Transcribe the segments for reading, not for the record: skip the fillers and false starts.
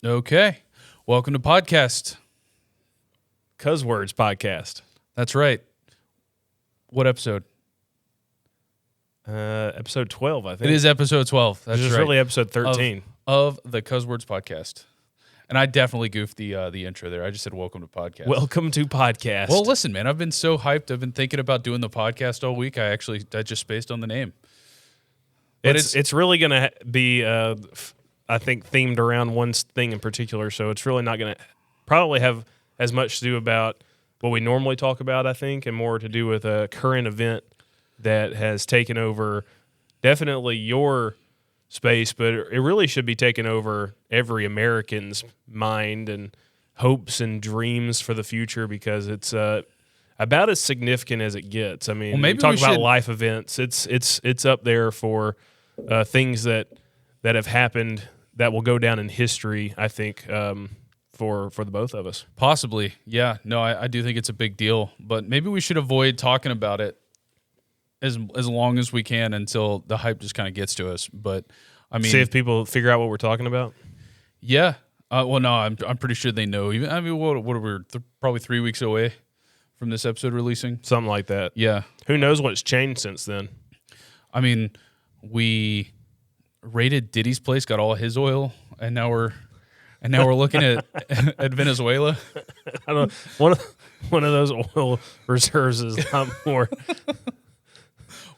Okay. Welcome to podcast. Cuzzwords podcast. That's right. What episode? Episode 12, I think. It is episode 12. That's Which is right. really episode 13. Of the Cuzzwords podcast. And I definitely goofed the intro there. I just said welcome to podcast. Welcome to podcast. Well, listen, man, I've been so hyped. I've been thinking about doing the podcast all week. I just spaced on the name. But it's really going to be, I think, themed around one thing in particular. So it's really not going to probably have as much to do about what we normally talk about, I think, and more to do with a current event that has taken over definitely your space, but it really should be taking over every American's mind and hopes and dreams for the future, because it's about as significant as it gets. I mean, maybe we talk we about should- life events. It's up there for things that have happened that will go down in history, I think, for the both of us. Possibly. Yeah. No, I do think it's a big deal. But maybe we should avoid talking about it as long as we can until the hype just kind of gets to us. But I mean, See if people figure out what we're talking about. yeah. Well, no, I'm pretty sure they know. Even what are we? Probably 3 weeks away from this episode releasing. Something like that. Yeah. Who knows what's changed since then? I mean, we raided Diddy's place, got all his oil, and now we're looking at at Venezuela. I don't. One of those oil reserves is a lot more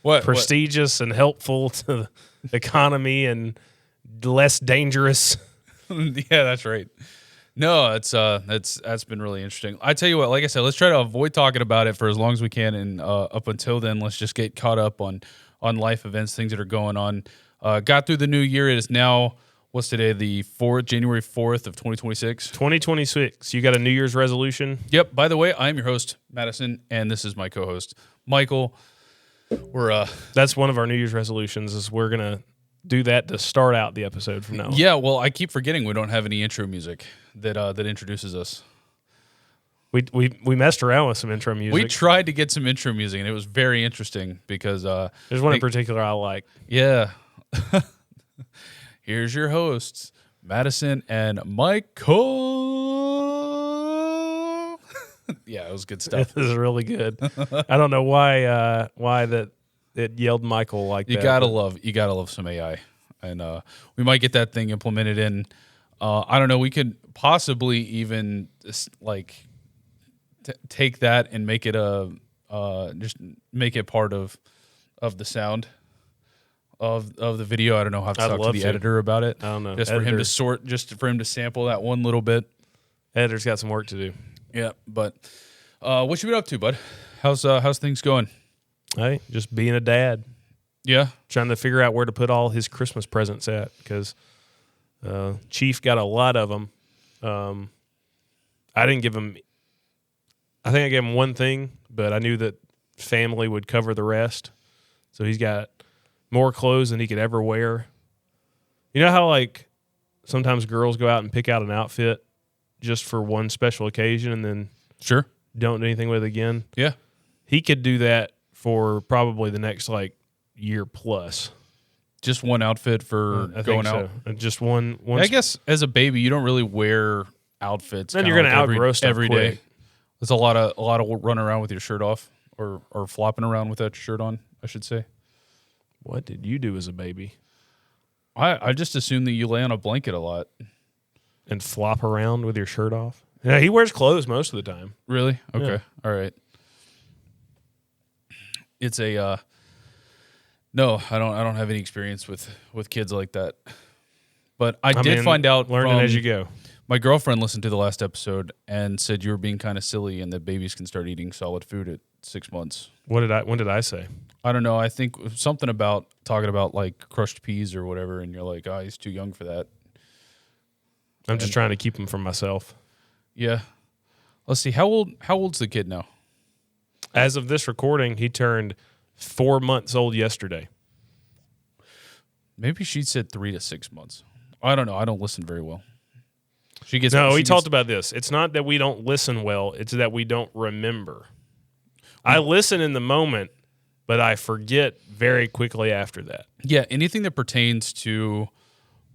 What prestigious and helpful to the economy and less dangerous. Yeah, that's right. No, that's been really interesting. I tell you what, like I said, let's try to avoid talking about it for as long as we can, and up until then, let's just get caught up on life events, things that are going on. Got through the new year. It is now, what's today? The January 4th of 2026. 2026. You got a New Year's resolution? Yep. By the way, I'm your host, Madison, and this is my co-host, Michael. We're That's one of our New Year's resolutions. Is we're gonna do that to start out the episode from now on. yeah. Well, I keep forgetting we don't have any intro music that introduces us. We messed around with some intro music. We tried to get some intro music, and it was very interesting because There's one in particular I like. yeah. Here's your hosts, Madison and Michael. Yeah, it was good stuff. This is really good. I don't know why that it yelled Michael like You that. gotta love some AI, and we might get that thing implemented in. I don't know. We could possibly even take that and make it just make it part of the sound of the video. I don't know how to I'd talk to love the to. editor about it. I don't know. Just for him to sample that one little bit. Editor's got some work to do. Yeah, but what you been up to, bud? How's things going? Hey, just being a dad. Yeah, Trying to figure out where to put all his Christmas presents at, because Chief got a lot of them. I didn't give him. I think I gave him one thing, but I knew that family would cover the rest. So he's got more clothes than he could ever wear. You know how like sometimes girls go out and pick out an outfit just for one special occasion and then sure. don't do anything with it again? Yeah, He could do that for probably the next like year plus. just one outfit for I going think out. so. Just one. I guess as a baby, you don't really wear outfits. Then kinda you're gonna like outgrow stuff every day. quick. There's a lot of running around with your shirt off, or flopping around with that shirt on, I should say. What did you do as a baby? I just assume that you lay on a blanket a lot. And flop around with your shirt off? Yeah, he wears clothes most of the time. Really? Okay. Yeah. All right. It's a no. I don't have any experience with kids like that. But I did mean, find out learning from as you go. my girlfriend listened to the last episode and said you were being kind of silly and that babies can start eating solid food at 6 months. When did I say? I don't know. I think something about talking about like crushed peas or whatever, and you're like, oh, he's too young for that. I'm just trying to keep him from myself. Yeah. Let's see. How old's the kid now? As of this recording, he turned 4 months old yesterday. Maybe she said 3 to 6 months. I don't know. I don't listen very well. She gets We talked about this. It's not that we don't listen well. It's that we don't remember. I listen in the moment, but I forget very quickly after that. Yeah, anything that pertains to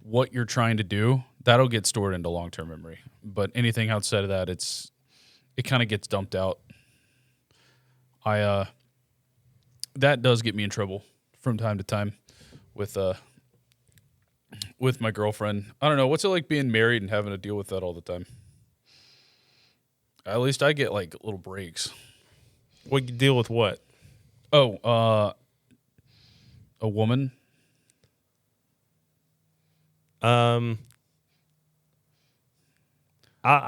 what you're trying to do That'll get stored into long-term memory. But anything outside of that, it kind of gets dumped out. That does get me in trouble from time to time with my girlfriend. I don't know, what's it like being married and having to deal with that all the time? At least I get like little breaks. We deal with what? Oh, a woman. I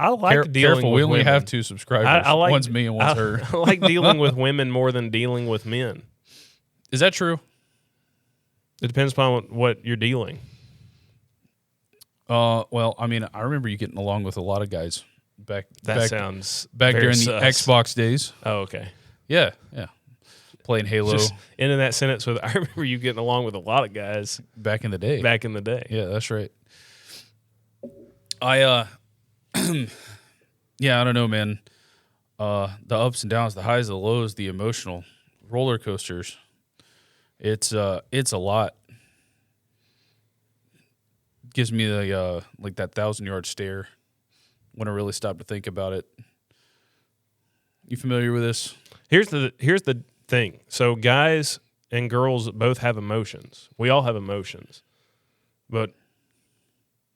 like dealing careful, with we only women. have 2 subscribers. I like, one's me and one's her. I like dealing with women more than dealing with men. Is that true? It depends upon what you're dealing. Well, I mean, I remember you getting along with a lot of guys back Sounds back very during sus. the Xbox days. Oh, okay. Yeah. Playing Halo Just ending that sentence with, I remember you getting along with a lot of guys back in the day. back in the day. Yeah, that's right. Yeah, I don't know, man. The ups and downs, the highs, the lows, the emotional roller coasters. It's a lot. Gives me the like that 1,000-yard stare when I really stop to think about it. You familiar with this? Here's the thing. So guys and girls both have emotions. We all have emotions. But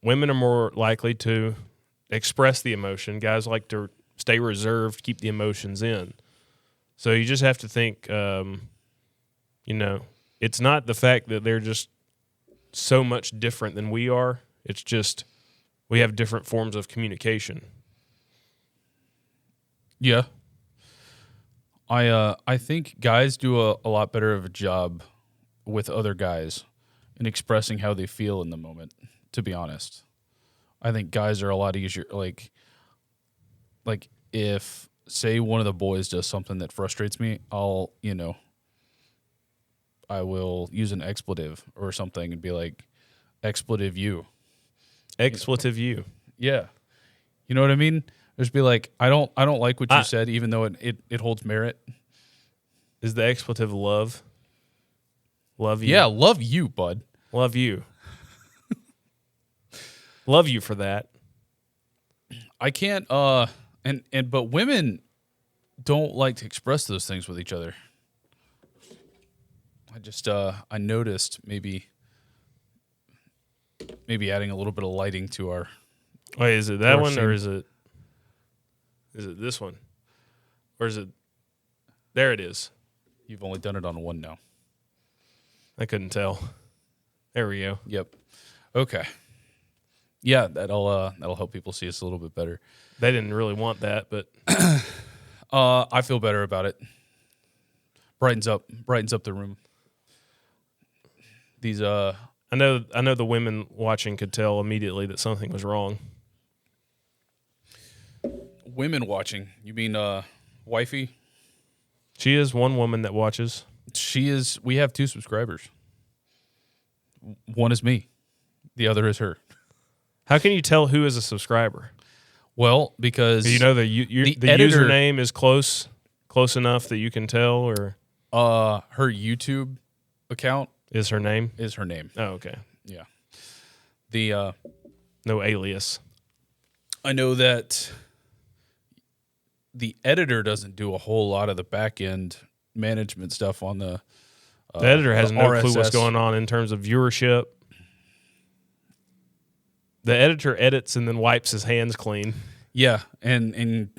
women are more likely to express the emotion. Guys like to stay reserved, keep the emotions in. So you just have to think, it's not the fact that they're just so much different than we are. It's just we have different forms of communication. Yeah. I think guys do a lot better of a job with other guys in expressing how they feel in the moment, to be honest. I think guys are a lot easier. Like if, say, one of the boys does something that frustrates me, I will use an expletive or something and be like, expletive you. Expletive you. Yeah. You know what I mean? Just be like, I don't like what you said, even though it holds merit. Is the expletive love? Love you. Yeah, love you, bud. Love you. Love you for that. I can't but women don't like to express those things with each other. I just I noticed maybe adding a little bit of lighting to our Wait, is it that one or is it this one? Or is it there it is. You've only done it on one now. I couldn't tell. There we go. Yep. Okay. Yeah, that'll help people see us a little bit better. They didn't really want that, but I feel better about it. Brightens up the room. These I know the women watching could tell immediately that something was wrong. women watching. You mean wifey? She is one woman that watches. She is. We have 2 subscribers. One is me. The other is her. How can you tell who is a subscriber? Well, because the editor, username is close enough that you can tell, or her YouTube account is her name. Oh, okay. Yeah. The no alias. I know that the editor doesn't do a whole lot of the back end management stuff on the. The editor has no RSS. clue what's going on in terms of viewership. The editor edits and then wipes his hands clean. Yeah, and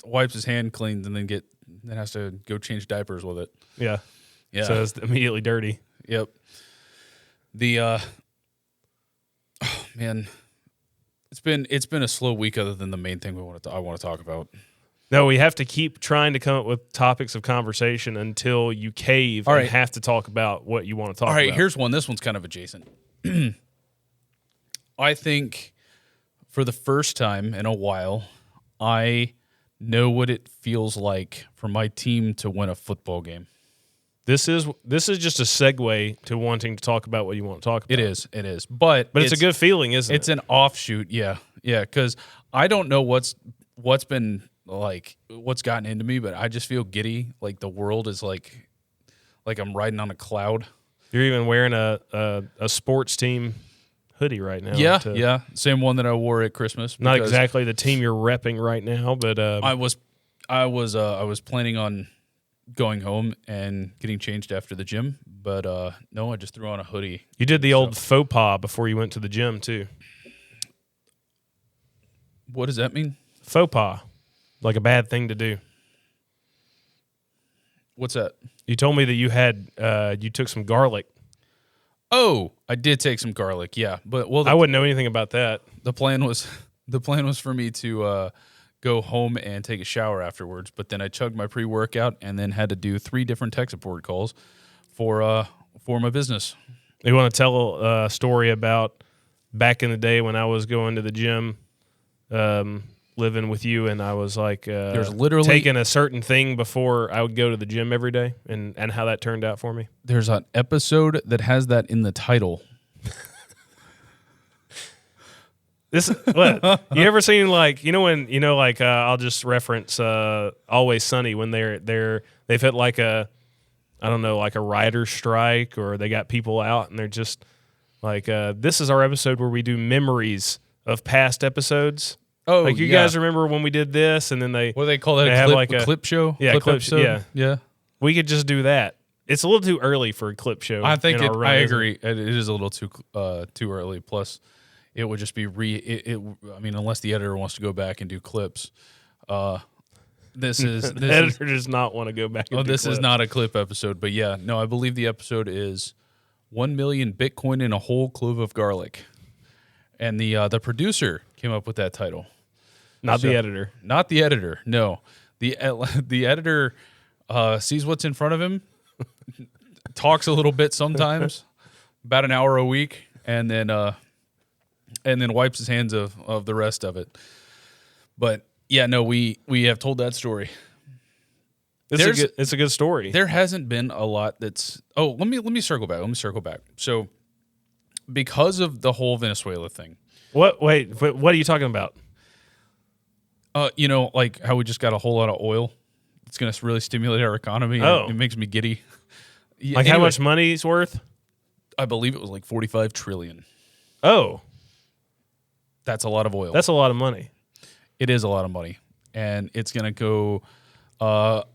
wipes his hand clean and then has to go change diapers with it. Yeah. Yeah. So it's immediately dirty. Yep. The oh man, it's been a slow week other than the main thing I want to talk about. No, we have to keep trying to come up with topics of conversation until you cave and have to talk about what you want to talk about. All right, here's one. This one's kind of adjacent. I think for the first time in a while, I know what it feels like for my team to win a football game. This is just a segue to wanting to talk about what you want to talk about. It is. But it's a good feeling, isn't it? It's an offshoot, yeah, because I don't know what's been like, what's gotten into me, but I just feel giddy. Like the world is like I'm riding on a cloud. You're even wearing a sports team hoodie right now. Yeah. Same one that I wore at Christmas. Not because exactly the team you're repping right now, but I was planning on going home and getting changed after the gym, but no, I just threw on a hoodie. you did the old faux pas before you went to the gym too. What does that mean? Faux pas, like a bad thing to do. What's that? You told me that you took some garlic. Oh, I did take some garlic. Yeah, but I wouldn't know anything about that. the plan was for me to go home and take a shower afterwards. But then I chugged my pre-workout and then had to do 3 different tech support calls for my business. You want to tell a story about back in the day when I was going to the gym, living with you, and I was like, There's literally taking a certain thing before I would go to the gym every day, and how that turned out for me. There's an episode that has that in the title. What you ever seen, like, I'll just reference Always Sunny when they've hit like a writer's strike, or they got people out and they're just like, this is our episode where we do memories of past episodes. Oh, like, you guys remember when we did this, and then what do they call that? A clip show? Yeah, clip episode? Yeah. We could just do that. It's a little too early for a clip show. I think I agree. It is a little too early. Plus, it would just be unless the editor wants to go back and do clips. This editor does not want to go back. And this is not a clip episode, but yeah, no, I believe the episode is 1 million Bitcoin in a whole clove of garlic, and the producer came up with that title. Not the editor. Not the editor. No, the editor sees what's in front of him, talks a little bit sometimes, about an hour a week, and then wipes his hands of the rest of it. But yeah, no, we have told that story. It's a good story. There hasn't been a lot that's. Oh, let me circle back. So, because of the whole Venezuela thing. What? Wait, what are you talking about? Like how we just got a whole lot of oil. It's going to really stimulate our economy. Oh. It makes me giddy. Like, anyway, how much money it's worth? I believe it was like 45 trillion. Oh. That's a lot of oil. That's a lot of money. It is a lot of money. And it's going to go,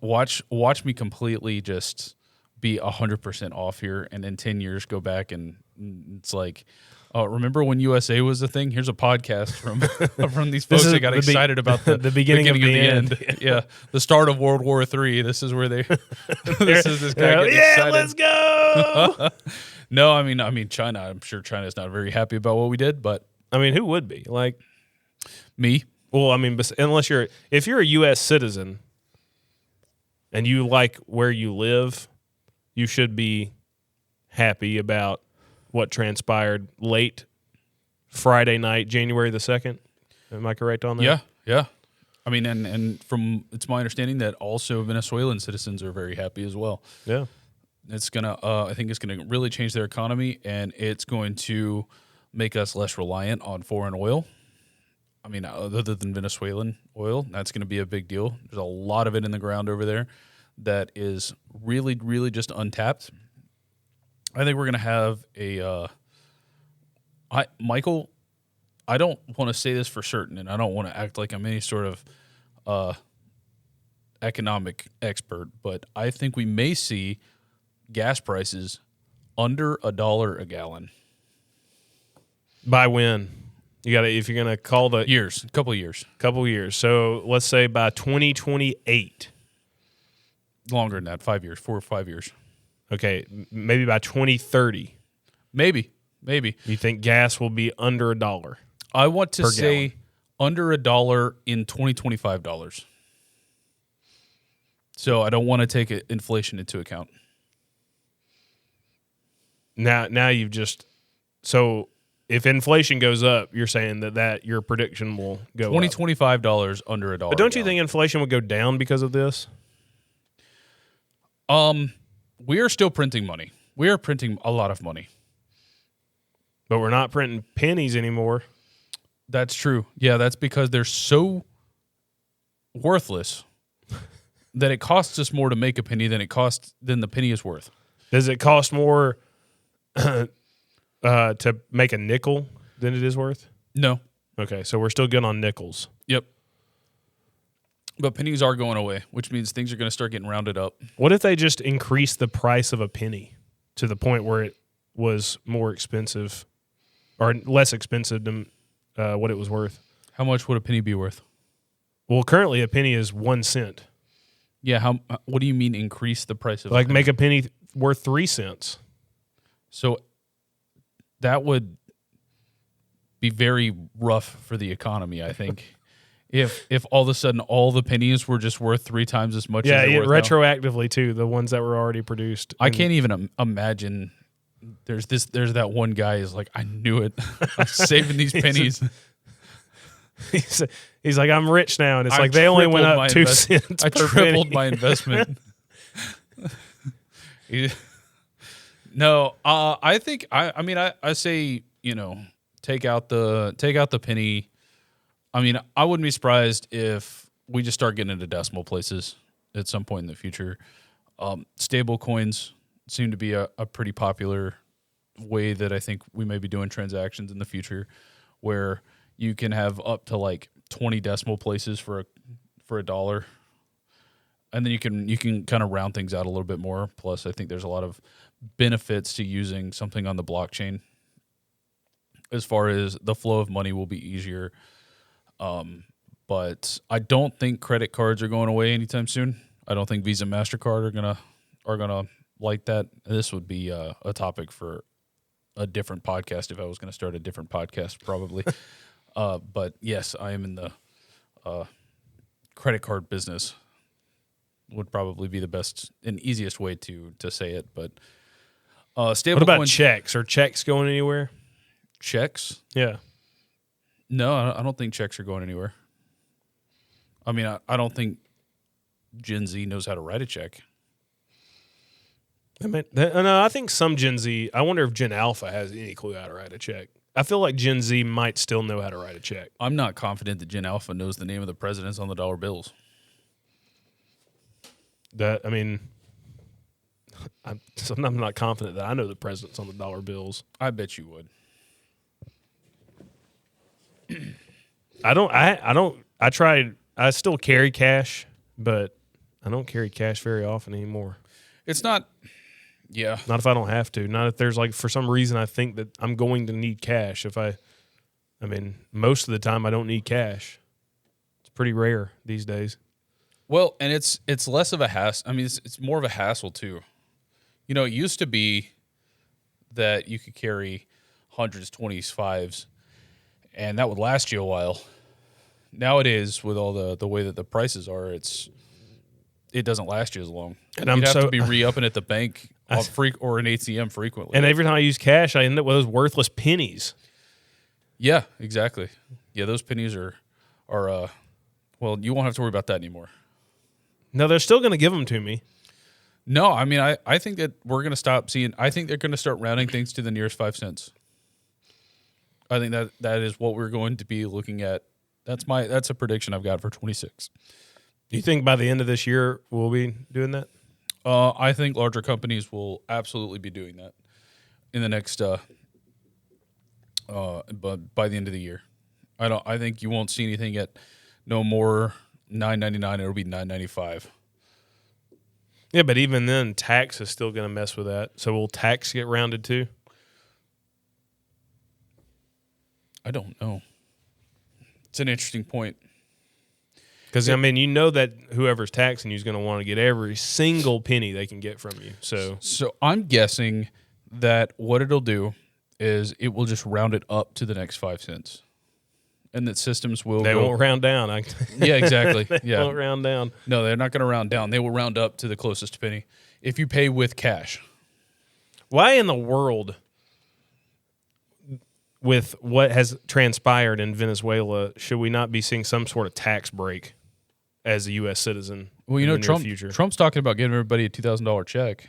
watch me completely just be 100% off here, and in 10 years go back and it's like, remember when USA was a thing? Here's a podcast from these folks that got excited about the beginning of the end. Yeah, the start of World War III. This is where they. this guy getting excited. Let's go. No, I mean China. I'm sure China's not very happy about what we did, but I mean, who would be? Like me? Well, I mean, if you're a U.S. citizen and you like where you live, you should be happy about what transpired late Friday night, January the 2nd. Am I correct on that? Yeah. I mean, and from it's my understanding that also Venezuelan citizens are very happy as well. Yeah. It's gonna, I think it's gonna really change their economy, and it's going to make us less reliant on foreign oil. I mean, other than Venezuelan oil, that's going to be a big deal. There's a lot of it in the ground over there that is really, really just untapped. I think we're going to have Michael, I don't want to say this for certain, and I don't want to act like I'm any sort of economic expert, but I think we may see gas prices under $1 a gallon. By when? If you're gonna call the years, couple of years. So let's say by 2028. Longer than that, 5 years, 4 or 5 years. Okay, maybe by 2030. Maybe. You think gas will be under $1? I want to say gallon. Under $1 in 2025 dollars. So I don't want to take inflation into account. Now you've just so. If inflation goes up, you're saying that your prediction will go up. $25 under $1. But don't you think inflation would go down because of this? We are still printing money. We are printing a lot of money. But we're not printing pennies anymore. That's true. Yeah, that's because they're so worthless that it costs us more to make a penny than the penny is worth. Does it cost more to make a nickel than it is worth? No. Okay, so we're still good on nickels. Yep. But pennies are going away, which means things are going to start getting rounded up. What if they just increase the price of a penny to the point where it was more expensive or less expensive than what it was worth? How much would a penny be worth? Well, currently a penny is 1 cent. Yeah. What do you mean increase the price of Like a penny? make a penny worth 3 cents. So that would be very rough for the economy, I think. If all of a sudden all the pennies were just worth 3 times as much as they're worth now. Retroactively too, the ones that were already produced. I can't even imagine. There's that one guy is like, I knew it. I'm saving these pennies. He's like, I'm rich now, and it's like they only went up 2 cents. I per tripled penny. my investment. No, I think I say, take out the penny. I mean, I wouldn't be surprised if we just start getting into decimal places at some point in the future. Stable coins seem to be a pretty popular way that I think we may be doing transactions in the future, where you can have up to like 20 decimal places for a dollar, and then you can kind of round things out a little bit more. Plus, I think there's a lot of benefits to using something on the blockchain. As far as the flow of money will be easier. But I don't think credit cards are going away anytime soon. I don't think Visa, MasterCard are gonna like that. This would be a topic for a different podcast if I was going to start a different podcast, probably. But yes, I am in the credit card business. Would probably be the best and easiest way to say it. But stable. What about coins, checks? Are checks going anywhere? checks? Yeah. No, I don't think checks are going anywhere. I mean, I don't think Gen Z knows how to write a check. I think some Gen Z, I wonder if Gen Alpha has any clue how to write a check. I feel like Gen Z might still know how to write a check. I'm not confident that Gen Alpha knows the name of the presidents on the dollar bills. I'm not confident that I know the presidents on the dollar bills. I bet you would. I still carry cash, but I don't carry cash very often anymore. It's not, yeah. Not if I don't have to. Not if there's like, for some reason, I think that I'm going to need cash. Most of the time I don't need cash. It's pretty rare these days. Well, and it's less of a hassle. I mean, it's more of a hassle too. It used to be that you could carry hundreds, 20s, 5s, and that would last you a while. Nowadays, with all the way that the prices are, it doesn't last you as long. And you'd have to be re-upping at the bank or an ATM frequently. And every time I use cash, I end up with those worthless pennies. Yeah, exactly. Yeah, those pennies are well, you won't have to worry about that anymore. No, they're still going to give them to me. No, I mean, I think that we're going to stop seeing. I think they're going to start rounding things to the nearest 5 cents. I think that is what we're going to be looking at. That's a prediction I've got for 26. Do you think by the end of this year we'll be doing that? I think larger companies will absolutely be doing that in the next. But by the end of the year, I think you won't see anything at no more $9.99. It'll be $9.95. Yeah, but even then, tax is still going to mess with that. So will tax get rounded too? I don't know. It's an interesting point. Because, that whoever's taxing you is going to want to get every single penny they can get from you. So I'm guessing that what it'll do is it will just round it up to the next 5 cents. And that systems will They won't round down. Yeah, exactly. They won't round down. No, they're not going to round down. They will round up to the closest penny if you pay with cash. Why in the world, with what has transpired in Venezuela, should we not be seeing some sort of tax break as a U.S. citizen? Well, in the near future? Trump's talking about giving everybody a $2,000 check.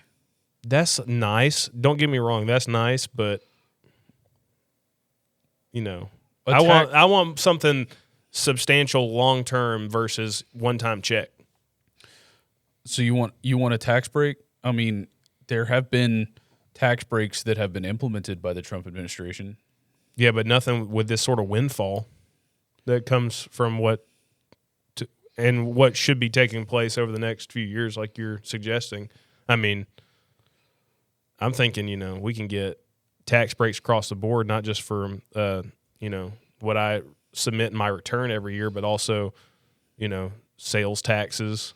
That's nice. Don't get me wrong. That's nice, but I want something substantial long term versus one time check. So you want a tax break? I mean, there have been tax breaks that have been implemented by the Trump administration. Yeah, but nothing with this sort of windfall that comes from what should be taking place over the next few years, like you're suggesting. I mean, I'm thinking, we can get tax breaks across the board, not just for, what I submit in my return every year, but also, sales taxes.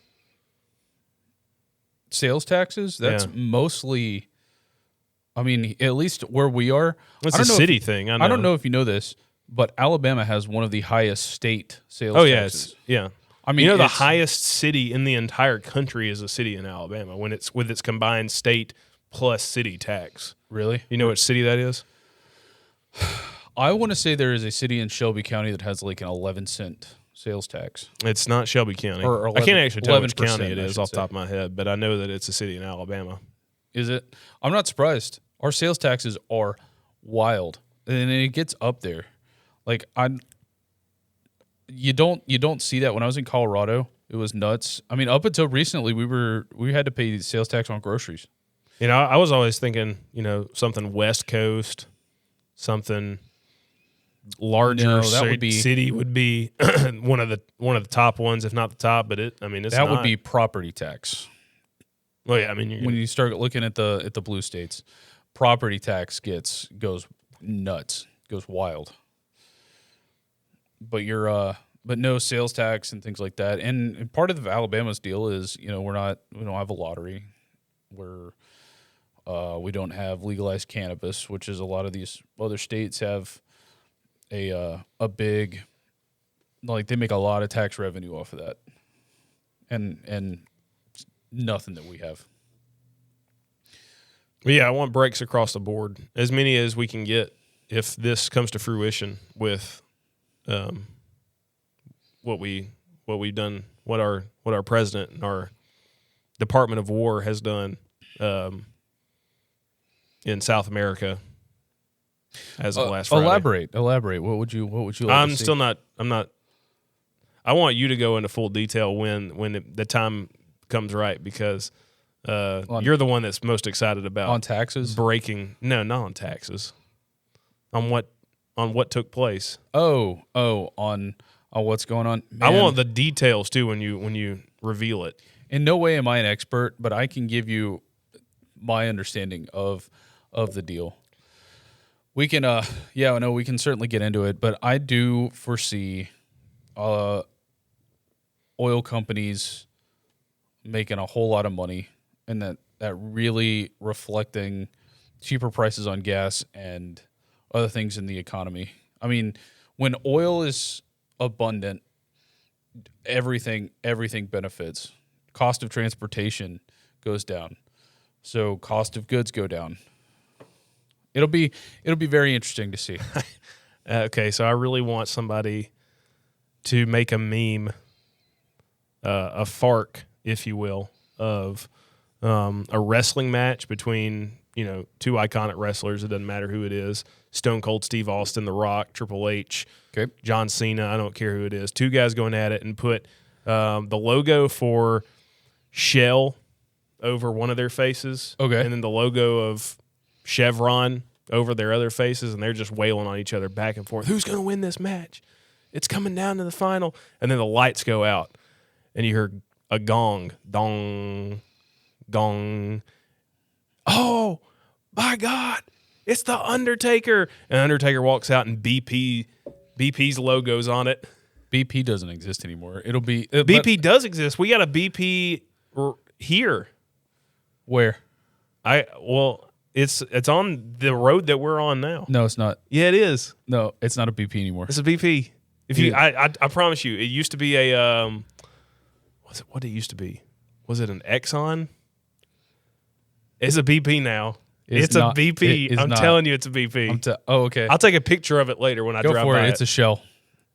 Sales taxes? That's mostly, I mean, at least where we are. It's a city thing. I don't know if you know this, but Alabama has one of the highest state sales taxes. Yeah. I mean, the highest city in the entire country is a city in Alabama when it's with its combined state plus city tax. Really? You know which city that is? I want to say there is a city in Shelby County that has like an 11-cent sales tax. It's not Shelby County. Or 11, I can't actually tell which county it is off the top of say. my head, but I know that it's a city in Alabama. Is it? I'm not surprised. Our sales taxes are wild, and it gets up there. Like you don't see that. When I was in Colorado, it was nuts. I mean, up until recently, we had to pay sales tax on groceries. I was always thinking, something West Coast, something larger city would be one of the top ones, if not the top. But it's that would be property tax. Well, yeah, I mean, when you start looking at the blue states, property tax goes nuts, goes wild. But but no sales tax and things like that. And part of Alabama's deal is, we don't have a lottery. We don't have legalized cannabis, which is a lot of these other states have a big, like, they make a lot of tax revenue off of that. And nothing that we have. But yeah, I want breaks across the board, as many as we can get if this comes to fruition with what we've done, what our president and our Department of War has done in South America as of last Friday. Elaborate. What would you like to see? I'm not. I want you to go into full detail when the time comes right, because you're the one that's most excited about on taxes breaking. No, not on taxes. On what took place. On what's going on. Man, I want the details too when you reveal it. In no way am I an expert, but I can give you my understanding of the deal. We can we can certainly get into it, but I do foresee oil companies making a whole lot of money, and that really reflecting cheaper prices on gas and other things in the economy. I mean, when oil is abundant, everything benefits. Cost of transportation goes down, so cost of goods go down. It'll be very interesting to see. Okay, so I really want somebody to make a meme, a FARC, if you will, of a wrestling match between two iconic wrestlers. It doesn't matter who it is: Stone Cold Steve Austin, The Rock, Triple H, okay, John Cena. I don't care who it is. Two guys going at it, and put the logo for Shell over one of their faces, okay, and then the logo of Chevron over their other faces, and they're just wailing on each other back and forth. Who's going to win this match? It's coming down to the final. And then the lights go out, and you hear a gong, dong, gong. Oh, my God, it's the Undertaker. And Undertaker walks out, and BP's logo's on it. BP doesn't exist anymore. BP does exist. We got a BP here. Where? It's on the road that we're on now. No, it's not. Yeah, it is. No, it's not a BP anymore. It's a BP. I promise you, it used to be a what did it used to be? Was it an Exxon? It's a BP now. It's a BP. I'm telling you, it's a BP. Okay. I'll take a picture of it later when I drive by it. It's a Shell.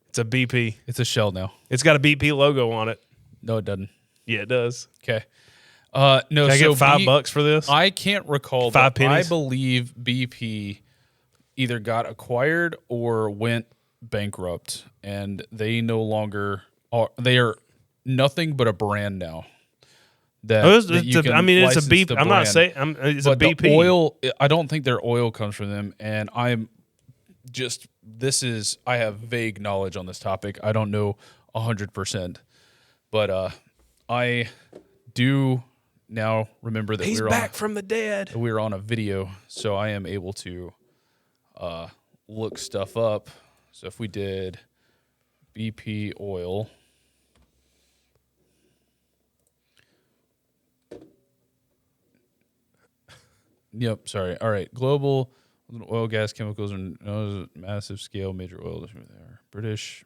It's a BP. It's a Shell now. It's got a BP logo on it. No, it doesn't. Yeah, it does. Okay. No. Can I get $5 for this? I can't recall. 5 pennies. I believe BP either got acquired or went bankrupt, and they no longer are. They are nothing but a brand now. that you can I mean, it's a license BP. the I'm not brand. saying it's But a BP. the oil, I don't think their oil comes from them. And I have vague knowledge on this topic. I don't know 100%. But I do now remember that He's back from the dead. we were on a video, so I am able to look stuff up. So if we did BP oil, yep, sorry. All right, global oil, gas, chemicals, and massive scale, major oil. British,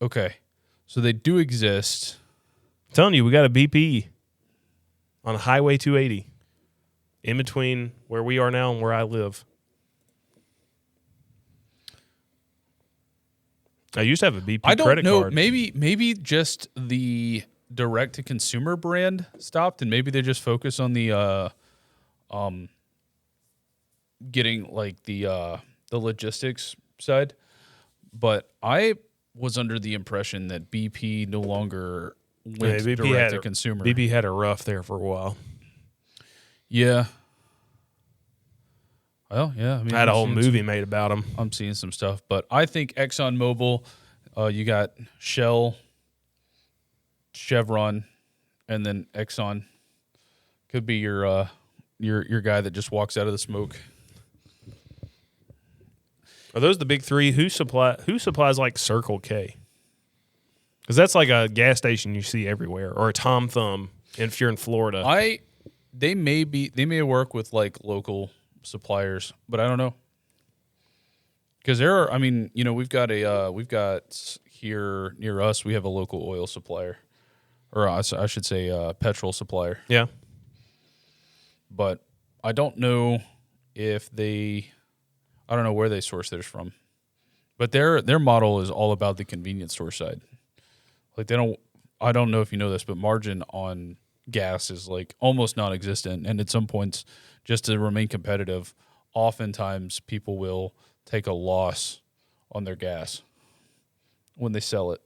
okay, so they do exist. I'm telling you, we got a BP on Highway 280 in between where we are now and where I live. I used to have a BP I don't credit know. card. Maybe just the direct to consumer brand stopped, and maybe they just focus on the getting like the logistics side. But I was under the impression that BP no longer went BP direct to consumer. BP had a rough there for a while. Yeah. Well, yeah. I mean, I had a whole movie made about them. I'm seeing some stuff, but I think ExxonMobil, you got Shell, Chevron, and then Exxon could be your guy that just walks out of the smoke. Are those the big three? Who supplies like Circle K? Because that's like a gas station you see everywhere, or a Tom Thumb if you're in Florida. They may work with like local suppliers, but I don't know. Because there are, I mean, you know, we've got here near us, we have a local oil supplier, or I should say petrol supplier. Yeah. But I don't know if I don't know where they source theirs from. But their model is all about the convenience store side. Like I don't know if you know this, but margin on gas is like almost non-existent. And at some points, just to remain competitive, oftentimes people will take a loss on their gas when they sell it.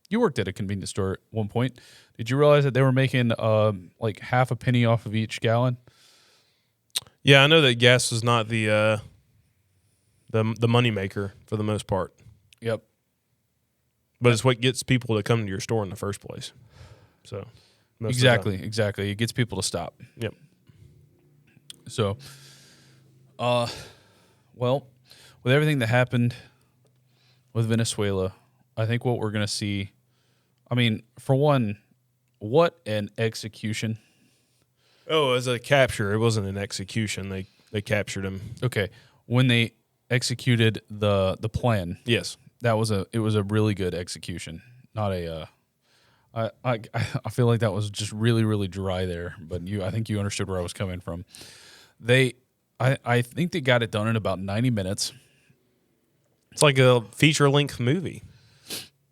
You worked at a convenience store at one point. Did you realize that they were making like half a penny off of each gallon? Yeah, I know that gas is not the money maker for the most part. Yep. But it's what gets people to come to your store in the first place. So Exactly. It gets people to stop. Yep. So, well, with everything that happened with Venezuela, I think what we're going to see, I mean, for one, what an execution. Oh, as a capture. It wasn't an execution. They captured him. Okay. When they executed the plan, Yes. it was a really good execution. Not a I feel like that was just really, really dry there, but I think you understood where I was coming from. I think they got it done in about 90 minutes. It's like a feature-length movie.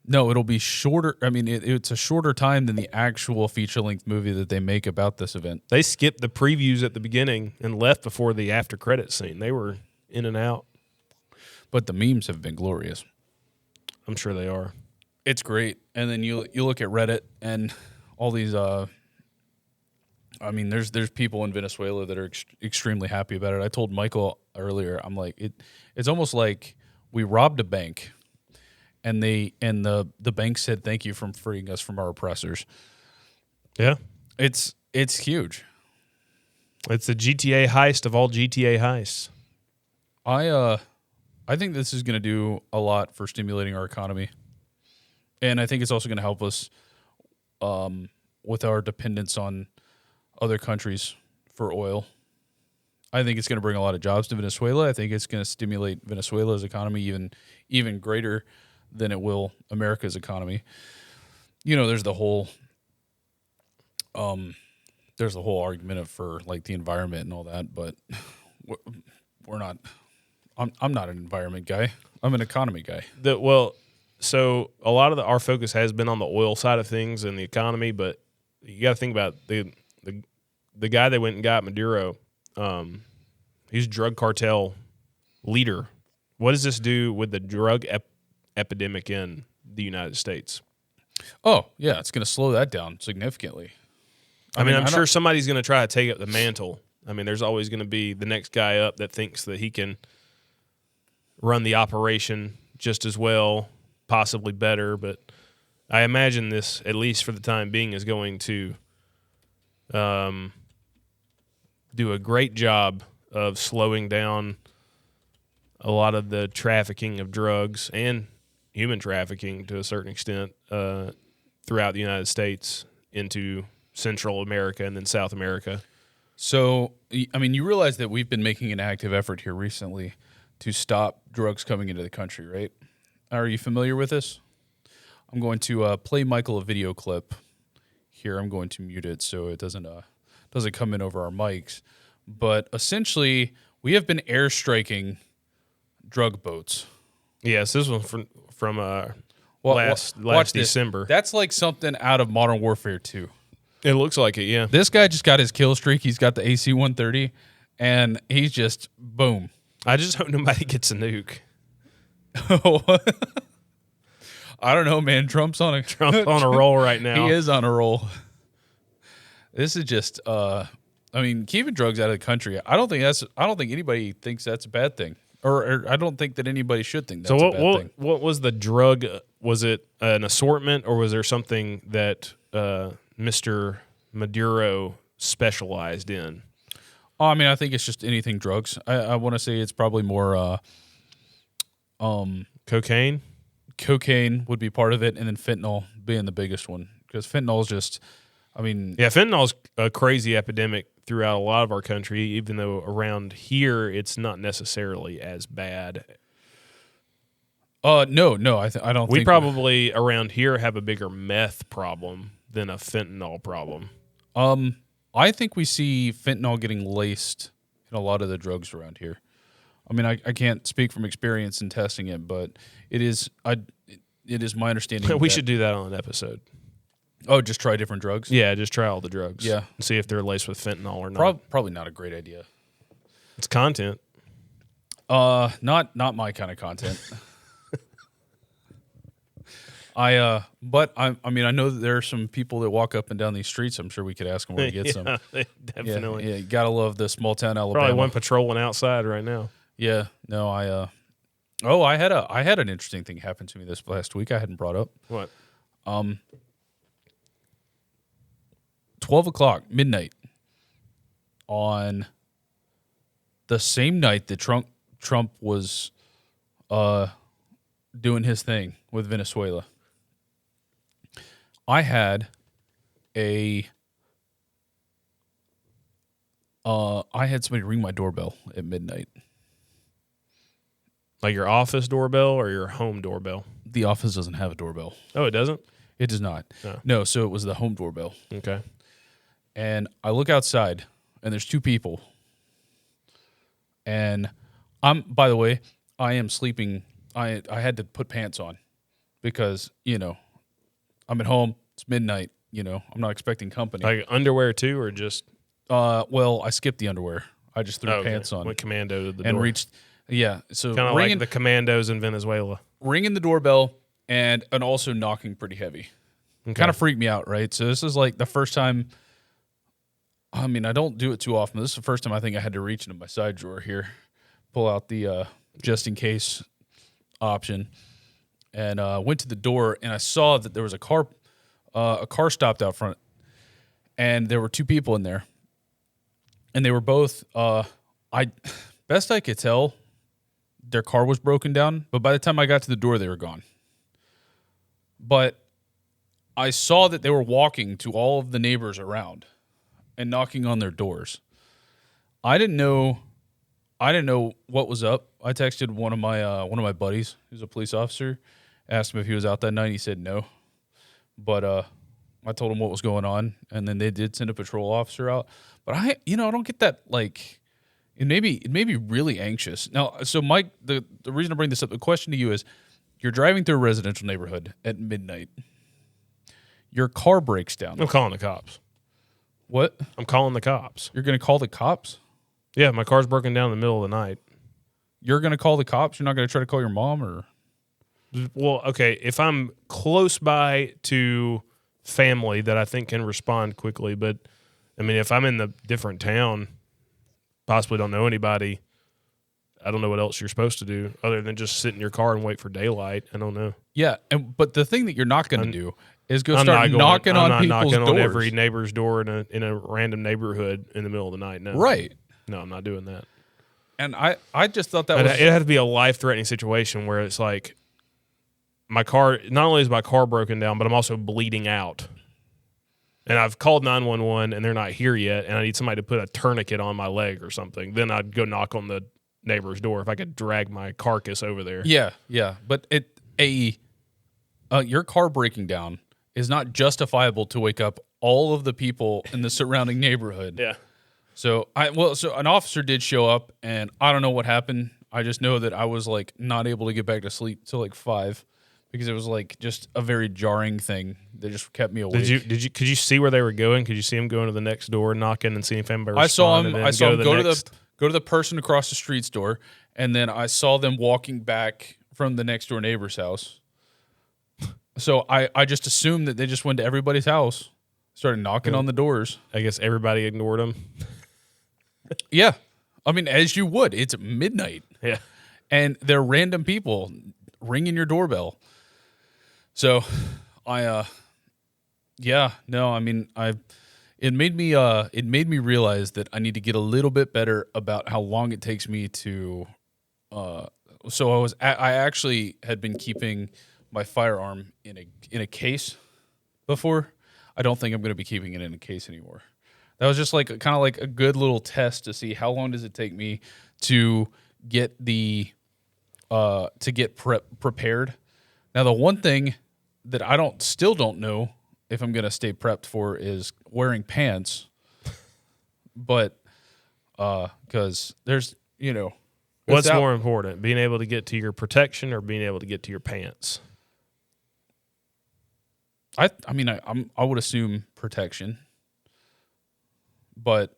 No, it'll be shorter. I mean, it's a shorter time than the actual feature-length movie that they make about this event. They skipped the previews at the beginning and left before the after-credit scene. They were in and out. But the memes have been glorious. I'm sure they are. It's great. And then you look at Reddit and all these I mean, there's people in Venezuela that are extremely happy about it. I told Michael earlier, I'm like, it's almost like we robbed a bank, and the bank said thank you for freeing us from our oppressors. Yeah, it's huge. It's the GTA heist of all GTA heists. I think this is going to do a lot for stimulating our economy, and I think it's also going to help us with our dependence on other countries for oil. I think it's going to bring a lot of jobs to Venezuela. I think it's going to stimulate Venezuela's economy even greater than it will America's economy. You know, there's the whole argument for like the environment and all that, but we're not. I'm not an environment guy. I'm an economy guy. So a lot of our focus has been on the oil side of things and the economy, but you got to think about the guy that went and got Maduro. He's a drug cartel leader. What does this do with the drug epidemic in the United States? Oh, yeah, it's going to slow that down significantly. I mean, I'm sure somebody's going to try to take up the mantle. I mean, there's always going to be the next guy up that thinks that he can run the operation just as well, possibly better. But I imagine this, at least for the time being, is going to do a great job of slowing down a lot of the trafficking of drugs and human trafficking to a certain extent throughout the United States into Central America and then South America. So, I mean, you realize that we've been making an active effort here recently to stop drugs coming into the country, right? Are you familiar with this? I'm going to play Michael a video clip here. I'm going to mute it so it doesn't come in over our mics. But essentially, we have been airstriking drug boats. Yes, this one from last December. That's like something out of Modern Warfare 2. It looks like it, yeah. This guy just got his kill streak. He's got the AC-130, and he's just, boom. I just hope nobody gets a nuke. I don't know, man. Trump's on a roll right now. He is on a roll. This is just, I mean, keeping drugs out of the country. I don't think anybody thinks that's a bad thing, or I don't think that anybody should think that's a bad thing. What was the drug? Was it an assortment, or was there something that Mr. Maduro specialized in? Oh, I mean, I think it's just anything drugs. I want to say it's probably more cocaine. Cocaine would be part of it, and then fentanyl being the biggest one, because fentanyl is just, I mean... Yeah, fentanyl's a crazy epidemic throughout a lot of our country, even though around here it's not necessarily as bad. No, I don't think... We probably around here have a bigger meth problem than a fentanyl problem. I think we see fentanyl getting laced in a lot of the drugs around here. I mean, I can't speak from experience in testing it, but it is my understanding. We should do that on an episode. Oh, just try different drugs? Yeah, just try all the drugs. Yeah. And see if they're laced with fentanyl or not. Probably not a great idea. It's content. Not my kind of content. But I mean, I know that there are some people that walk up and down these streets. I'm sure we could ask them where to get some. Definitely. Yeah, you gotta love the small town Alabama. Probably one patrolling outside right now. Yeah, no, I had an interesting thing happen to me this last week. I hadn't brought up. What? 12:00 midnight on the same night that Trump was doing his thing with Venezuela. I had somebody ring my doorbell at midnight. Like your office doorbell or your home doorbell? The office doesn't have a doorbell. Oh, it doesn't? It does not. No, so it was the home doorbell. Okay. And I look outside, and there's two people. And by the way, I am sleeping. I had to put pants on because, I'm at home. It's midnight. I'm not expecting company. Like underwear too, or just? Well, I skipped the underwear. I just threw pants on. Went commando to the door. And reached. Yeah, so kind of like the commandos in Venezuela. Ringing the doorbell and also knocking pretty heavy. Okay. Kind of freaked me out, right? So this is like the first time. I mean, I don't do it too often. This is the first time I think I had to reach into my side drawer here, pull out the just in case option, and went to the door, and I saw that there was a car stopped out front, and there were two people in there, and they were both best I could tell, their car was broken down, but by the time I got to the door, they were gone. But I saw that they were walking to all of the neighbors around and knocking on their doors. I didn't know what was up. I texted one of my buddies, who's a police officer, asked him if he was out that night. He said no, but I told him what was going on, and then they did send a patrol officer out. But I don't get that, like, it made me really anxious. Now, so Mike, the reason I bring this up, the question to you is, you're driving through a residential neighborhood at midnight. Your car breaks down. I'm calling the cops. What? I'm calling the cops. You're going to call the cops? Yeah, my car's broken down in the middle of the night. You're going to call the cops? You're not going to try to call your mom or? Well, okay, if I'm close by to family that I think can respond quickly, but I mean, if I'm in the different town, possibly don't know anybody, I don't know what else you're supposed to do other than just sit in your car and wait for daylight. I don't know. Yeah, but the thing that you're not going to do is go I'm start knocking I'm on not people's knocking doors. on every neighbor's door in a random neighborhood in the middle of the night. No, Right. No, I'm not doing that. And I just thought that was it had to be a life threatening situation where it's like my car. Not only is my car broken down, but I'm also bleeding out. And I've called 911 and they're not here yet, and I need somebody to put a tourniquet on my leg or something. Then I'd go knock on the neighbor's door if I could drag my carcass over there. Yeah. But your car breaking down is not justifiable to wake up all of the people in the surrounding neighborhood. Yeah. So an officer did show up, and I don't know what happened. I just know that I was like not able to get back to sleep till like 5 because it was like just a very jarring thing that just kept me awake. Could you see where they were going? Could you see them going to the next door, knocking, and seeing if anybody I saw responded? him go to the person across the street's door, and then I saw them walking back from the next door neighbor's house. So I just assumed that they just went to everybody's house, started knocking on the doors. I guess everybody ignored them. Yeah. I mean, as you would. It's midnight. Yeah. And they're random people ringing your doorbell. So it made me realize that I need to get a little bit better about how long it takes me to I actually had been keeping my firearm in a case before. I don't think I'm going to be keeping it in a case anymore. That was just like kind of like a good little test to see how long does it take me to get prepared. Now, the one thing that I still don't know if I'm going to stay prepped for is wearing pants. But because there's, What's more important, being able to get to your protection or being able to get to your pants? I would assume protection. But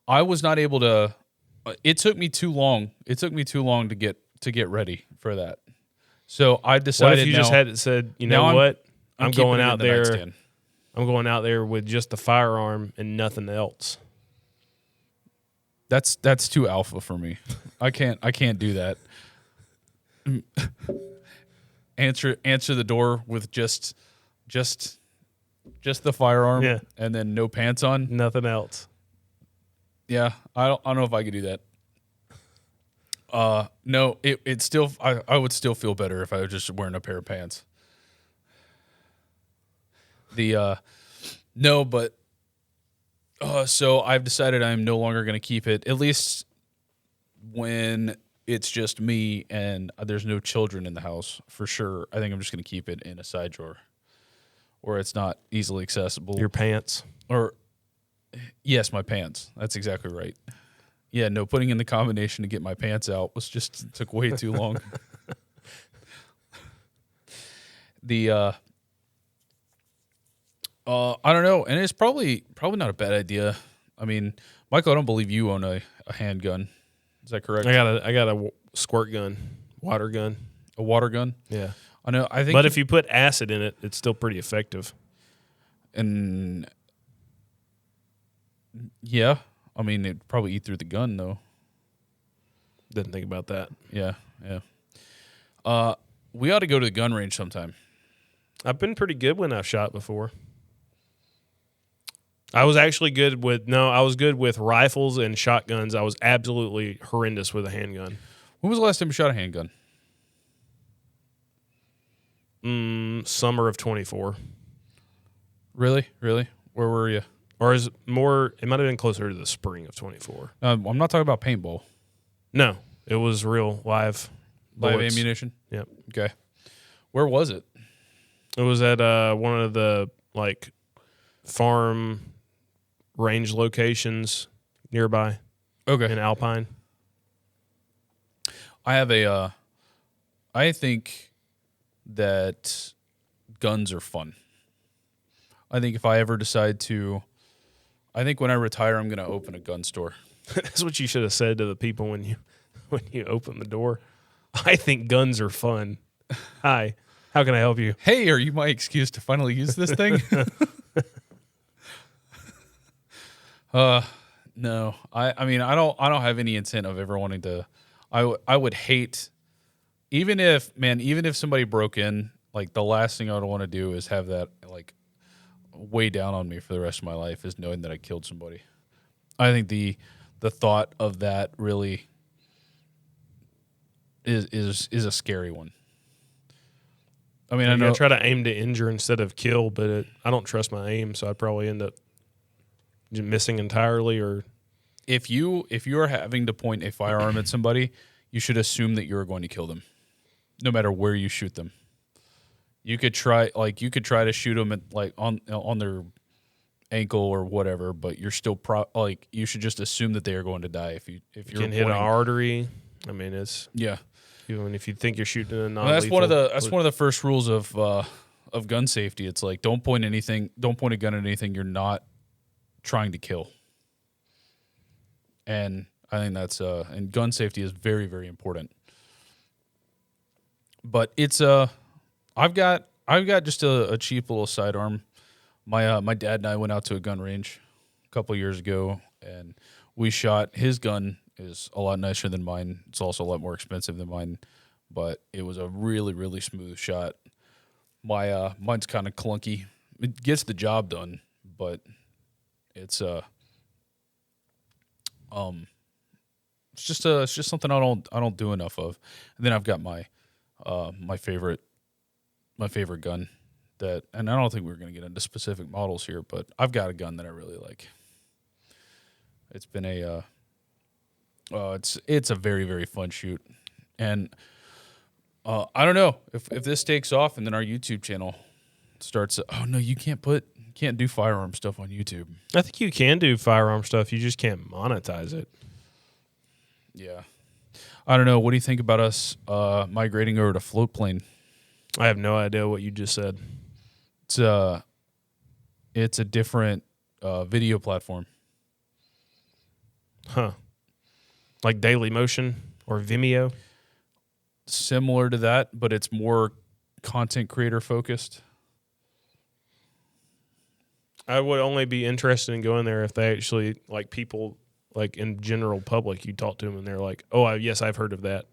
I was not able to. It took me too long. It took me too long to get ready for that. So I decided. What if you just had said, you know what? I'm going out there. Nightstand. I'm going out there with just the firearm and nothing else. That's too alpha for me. I can't do that. Answer the door with just the firearm, yeah, and then no pants on, nothing else. Yeah, I don't know if I could do that. No, it still I would still feel better if I was just wearing a pair of pants. So I've decided I'm no longer going to keep it, at least when it's just me and there's no children in the house, for sure. I think I'm just going to keep it in a side drawer where it's not easily accessible. Your pants? Yes, my pants. That's exactly right. Yeah, no, putting in the combination to get my pants out took way too long. I don't know, and it's probably not a bad idea. I mean, Michael, I don't believe you own a handgun. Is that correct? I got a squirt gun, water gun. A water gun? Yeah. I know. I think, but if you put acid in it, it's still pretty effective. And yeah, I mean, it'd probably eat through the gun though. Didn't think about that. Yeah. We ought to go to the gun range sometime. I've been pretty good when I've shot before. I was good with rifles and shotguns. I was absolutely horrendous with a handgun. When was the last time you shot a handgun? Summer of 24. Really? Where were you? Or is it more? It might have been closer to the spring of 24. I'm not talking about paintball. No, it was real live bullets. Ammunition. Yep. Okay. Where was it? It was at one of the farm range locations nearby. Okay. In Alpine. I think that guns are fun. I think if I ever decide to, I think when I retire, I'm going to open a gun store. That's what you should have said to the people when you open the door. I think guns are fun. Hi, how can I help you? Hey, are you my excuse to finally use this thing? No. I mean, I don't have any intent of ever wanting to. I would hate, even if somebody broke in, like the last thing I would want to do is have that like weigh down on me for the rest of my life, is knowing that I killed somebody. I think the thought of that really is a scary one. I mean, I know I try to aim to injure instead of kill, but I don't trust my aim, so I'd probably end up missing entirely. Or if you are having to point a firearm at somebody, you should assume that you're going to kill them, no matter where you shoot them. You could try to shoot them at like on their ankle or whatever, but you're still you should just assume that they are going to die if you're can hit an artery. I mean, it's yeah. even if you think you're shooting a non. Well, that's one of the first rules of gun safety. It's like don't point a gun at anything you're not trying to kill. And I think that's and gun safety is very, very important. But it's I've got just a cheap little sidearm. My dad and I went out to a gun range a couple years ago, and we shot. His gun is a lot nicer than mine. It's also a lot more expensive than mine, but it was a really, really smooth shot. Mine's kind of clunky. It gets the job done, but it's it's just something I don't do enough of. And then I've got my favorite gun that, and I don't think we're going to get into specific models here, but I've got a gun that I really like. It's been it's a very, very fun shoot. And I don't know if this takes off and then our YouTube channel starts. Oh no, you can't do firearm stuff on YouTube. I think you can do firearm stuff. You just can't monetize it. Yeah. I don't know. What do you think about us migrating over to float plane? I have no idea what you just said. It's a different video platform. Huh. Like Daily Motion or Vimeo? Similar to that, but it's more content creator focused. I would only be interested in going there if they actually, like, people, like, in general public, you talk to them and they're like, oh, yes, I've heard of that.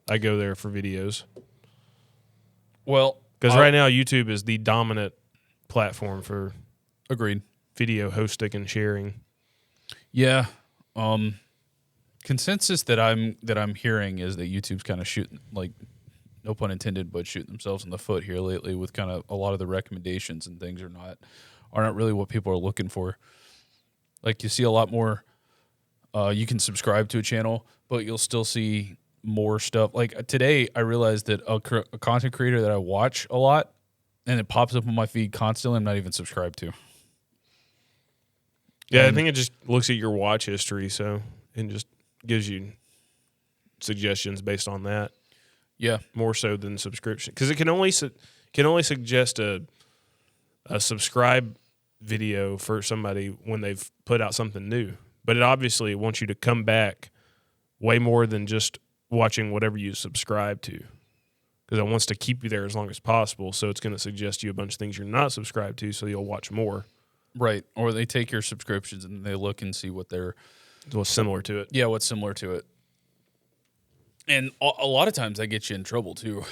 I go there for videos. Well, because right now YouTube is the dominant platform for agreed video hosting and sharing. Yeah. Consensus that I'm hearing is that YouTube's kind of shooting, like, no pun intended, but shooting themselves in the foot here lately with kind of a lot of the recommendations and things are not really what people are looking for. Like, you see a lot more. You can subscribe to a channel, but you'll still see more stuff. Like today, I realized that a content creator that I watch a lot, and it pops up on my feed constantly, I'm not even subscribed to. Yeah, I think it just looks at your watch history, and just gives you suggestions based on that. Yeah, more so than subscription, because it can only suggest a subscribe video for somebody when they've put out something new. But it obviously wants you to come back way more than just watching whatever you subscribe to, because it wants to keep you there as long as possible. So it's going to suggest you a bunch of things you're not subscribed to, so you'll watch more. Right. Or they take your subscriptions and they look and see what's similar to it. Yeah, what's similar to it. And a lot of times that gets you in trouble too.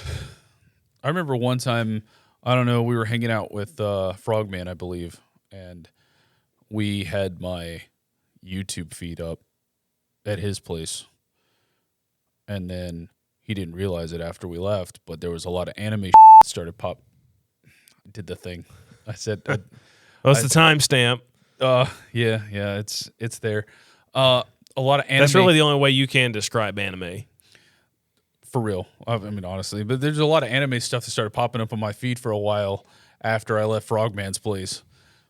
I remember one time, I don't know, we were hanging out with Frogman, I believe, and we had my YouTube feed up at his place. And then he didn't realize it after we left, but there was a lot of anime started pop. I did the thing. I said, what's the timestamp? Yeah, it's there. A lot of anime. That's really the only way you can describe anime. For real. I mean, honestly. But there's a lot of anime stuff that started popping up on my feed for a while after I left Frogman's place,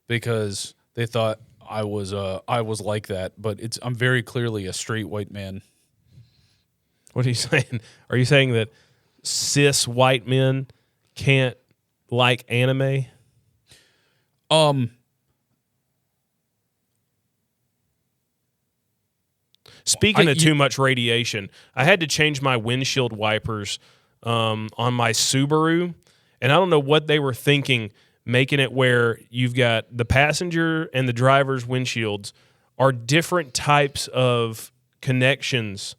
because they thought I was like that. But I'm very clearly a straight white man. What are you saying? Are you saying that cis white men can't like anime? Speaking of too much radiation, I had to change my windshield wipers on my Subaru, and I don't know what they were thinking, making it where you've got the passenger and the driver's windshields are different types of connections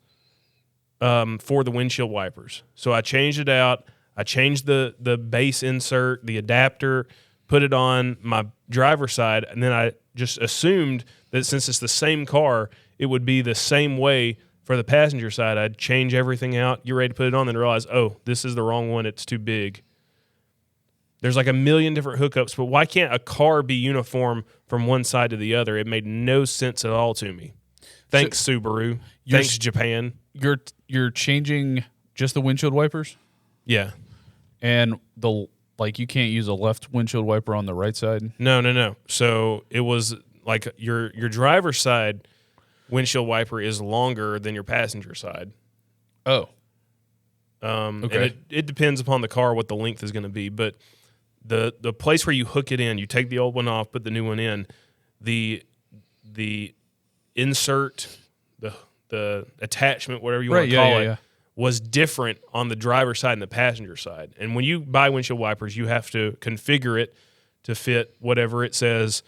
for the windshield wipers. So I changed it out. I changed the base insert, the adapter, put it on my driver's side, and then I just assumed that since it's the same car, it would be the same way for the passenger side. I'd change everything out, get ready to put it on, then realize, oh, this is the wrong one. It's too big. There's like a million different hookups, but why can't a car be uniform from one side to the other? It made no sense at all to me. Thanks, Subaru. Thanks, Japan. You're changing just the windshield wipers? Yeah. And you can't use a left windshield wiper on the right side? No. So it was like your driver's side windshield wiper is longer than your passenger side. Oh. Okay. And it depends upon the car what the length is going to be, but the place where you hook it in, you take the old one off, put the new one in, the insert, the attachment, whatever you want to call it, was different on the driver's side and the passenger side. And when you buy windshield wipers, you have to configure it to fit whatever it says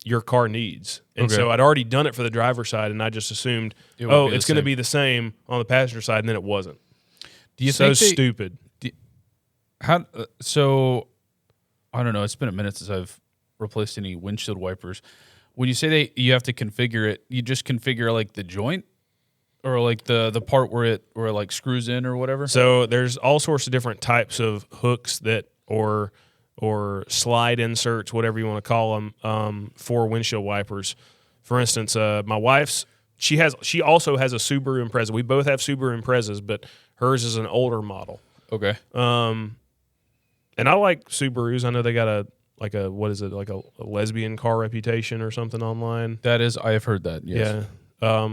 your car needs. And so I'd already done it for the driver's side, and I just assumed, it's going to be the same on the passenger side, and then it wasn't. Do you think stupid. So, I don't know. It's been a minute since I've replaced any windshield wipers. When you say you have to configure it, you just configure like the joint? Or like the part where it like screws in or whatever? So there's all sorts of different types of hooks that or slide inserts, whatever you want to call them, for windshield wipers. For instance, my wife's she also has a Subaru Impreza. We both have Subaru Imprezas, but hers is an older model. Okay. And I like Subarus. I know they got a lesbian car reputation or something online. That is, I have heard that. Yes. Yeah.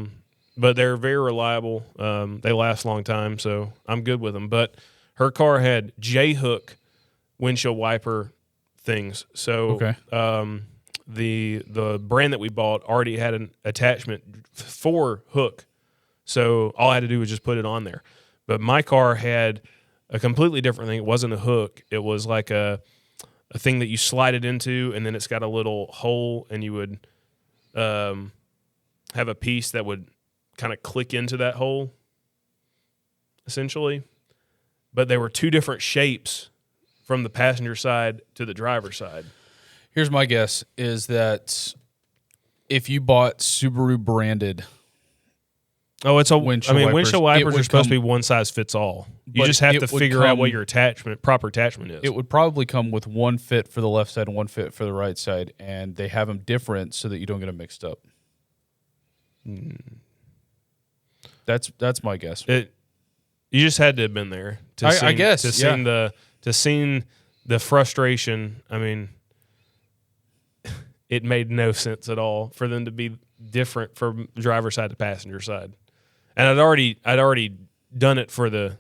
But they're very reliable. They last a long time, so I'm good with them. But her car had J-hook windshield wiper things. So the brand that we bought already had an attachment for hook. So all I had to do was just put it on there. But my car had a completely different thing. It wasn't a hook. It was like a thing that you slide it into, and then it's got a little hole, and you would have a piece that would kind of click into that hole, essentially. But they were two different shapes from the passenger side to the driver's side. Here's my guess, is that if you bought Subaru branded windshield wipers are supposed to be one size fits all. You just have to figure out what your proper attachment is. It would probably come with one fit for the left side and one fit for the right side, and they have them different so that you don't get them mixed up. That's my guess. You just had to have been there to see the frustration. I mean, it made no sense at all for them to be different from driver's side to passenger side. And I'd already done it for the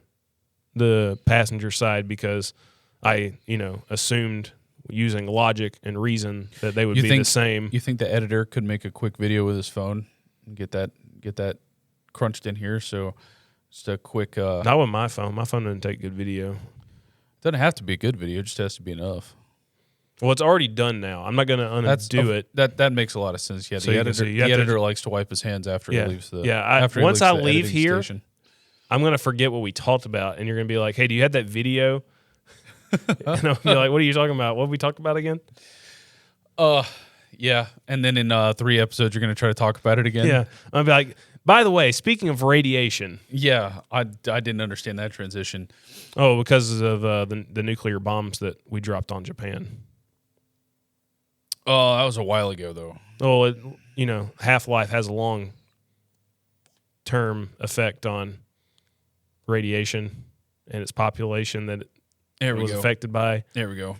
passenger side because I assumed using logic and reason that they would be the same. You think the editor could make a quick video with his phone and get that crunched in here? So just a quick not with my phone. My phone doesn't take good video. It doesn't have to be a good video, it just has to be enough. Well, it's already done now. I'm not going to undo it. That makes a lot of sense. Yeah, the editor likes to wipe his hands after he leaves the once I leave here, station. I'm going to forget what we talked about, and you're going to be like, "Hey, do you have that video?" And I'll be like, "What are you talking about? What we talked about again?" Yeah. And then in 3 episodes, you're going to try to talk about it again. Yeah, I'll be like, by the way, speaking of radiation. Yeah, I didn't understand that transition. Oh, because of the nuclear bombs that we dropped on Japan. Oh, that was a while ago, though. Oh, Half-Life has a long-term effect on radiation and its population that it was affected by. There we go.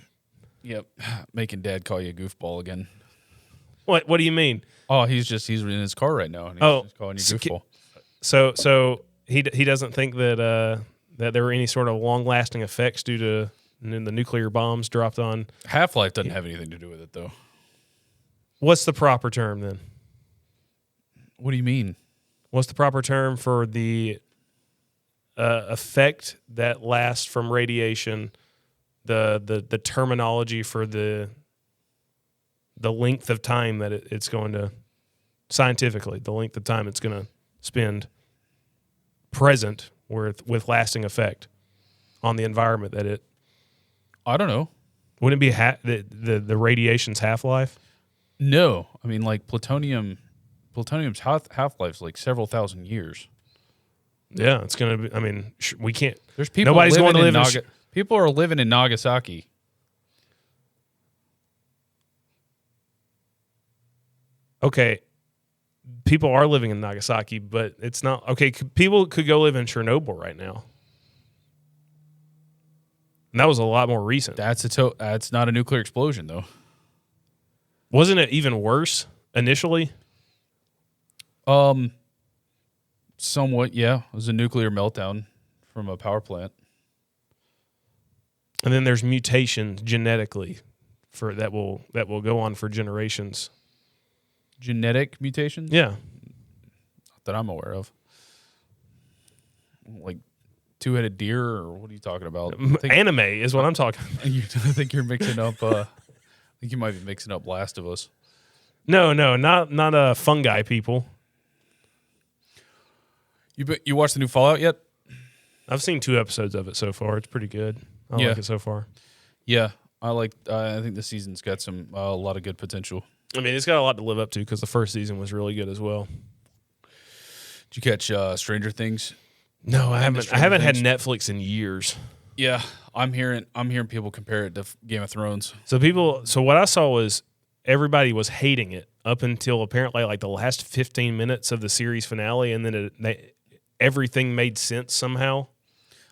Yep. Making Dad call you a goofball again. What do you mean? Oh, he's in his car right now, and he's just calling you goofball. So he doesn't think that there were any sort of long-lasting effects due to the nuclear bombs dropped on. Half-Life doesn't have anything to do with it, though. What's the proper term then? What do you mean? What's the proper term for the effect that lasts from radiation, the terminology for the length of time that it's going to, scientifically, the length of time it's going to spend present with lasting effect on the environment that it. I don't know. Wouldn't it be the radiation's half-life? No, I mean like plutonium's half-life is like several thousand years. Yeah, it's going to be. I mean, we can't. There's people. Nobody's going to live in. People are living in Nagasaki. Okay, people are living in Nagasaki, but it's not okay. People could go live in Chernobyl right now, and that was a lot more recent. That's not a nuclear explosion though. Wasn't it even worse initially? Somewhat, yeah. It was a nuclear meltdown from a power plant. And then there's mutations genetically for that will go on for generations. Genetic mutations? Yeah. Not that I'm aware of. Like two-headed deer, or what are you talking about? Anime is what I'm talking about. I think you're mixing up I think you might be mixing up Last of Us. No, not fungi people. You watched the new Fallout yet? I've seen 2 episodes of it so far. It's pretty good. I like it so far. Yeah, I think the season's got a lot of good potential. I mean, it's got a lot to live up to because the first season was really good as well. Did you catch Stranger Things? No, I haven't. I haven't had Netflix in years. Yeah, I'm hearing people compare it to Game of Thrones. So what I saw was everybody was hating it up until apparently like the last 15 minutes of the series finale, and then everything made sense somehow.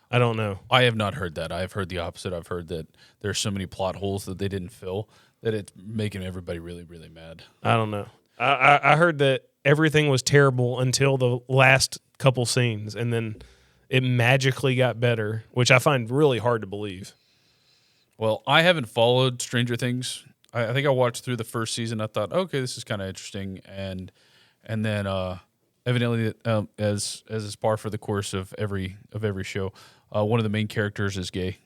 I don't know. I have not heard that. I've heard the opposite. I've heard that there's so many plot holes that they didn't fill that it's making everybody really, really mad. I don't know. I heard that everything was terrible until the last couple scenes, and then it magically got better, which I find really hard to believe. Well, I haven't followed Stranger Things. I think I watched through the first season. I thought, okay, this is kind of interesting, and then evidently, as is par for the course of every show, one of the main characters is gay.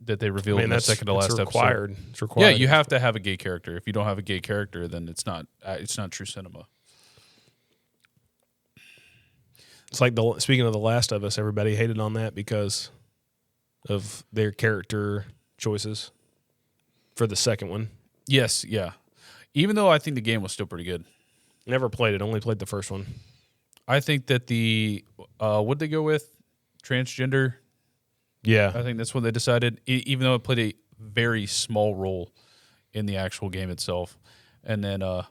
That they revealed in the second to last episode. It's required. Yeah, you have to have a gay character. If you don't have a gay character, then it's not true cinema. It's like speaking of The Last of Us, everybody hated on that because of their character choices for the second one. Yes, yeah. Even though I think the game was still pretty good. Never played it, only played the first one. I think that what'd they go with? Transgender? Yeah. I think that's what they decided, even though it played a very small role in the actual game itself. And then, I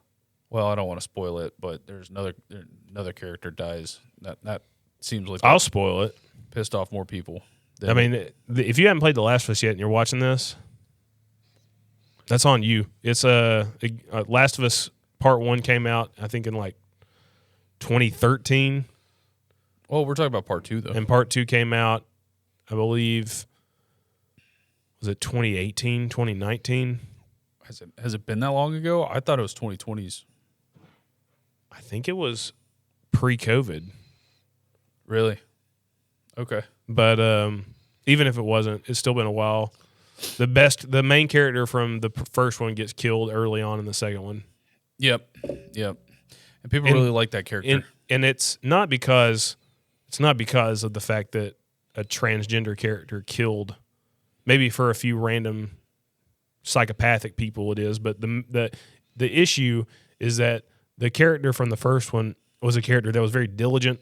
don't want to spoil it, but there's another character dies. That seems like I'll spoil it. Pissed off more people. I mean, if you haven't played The Last of Us yet and you're watching this, that's on you. It's Last of Us Part 1 came out, I think, in like 2013. Oh, we're talking about Part 2, though. And Part 2 came out, I believe, was it 2018, 2019? Has it been that long ago? I thought it was 2020s. I think it was pre-COVID. Really? Okay. But even if it wasn't, it's still been a while. The main character from the first one gets killed early on in the second one. Yep. And people really like that character. And it's not because of the fact that a transgender character killed. Maybe for a few random psychopathic people it is, but the issue is that the character from the first one was a character that was very diligent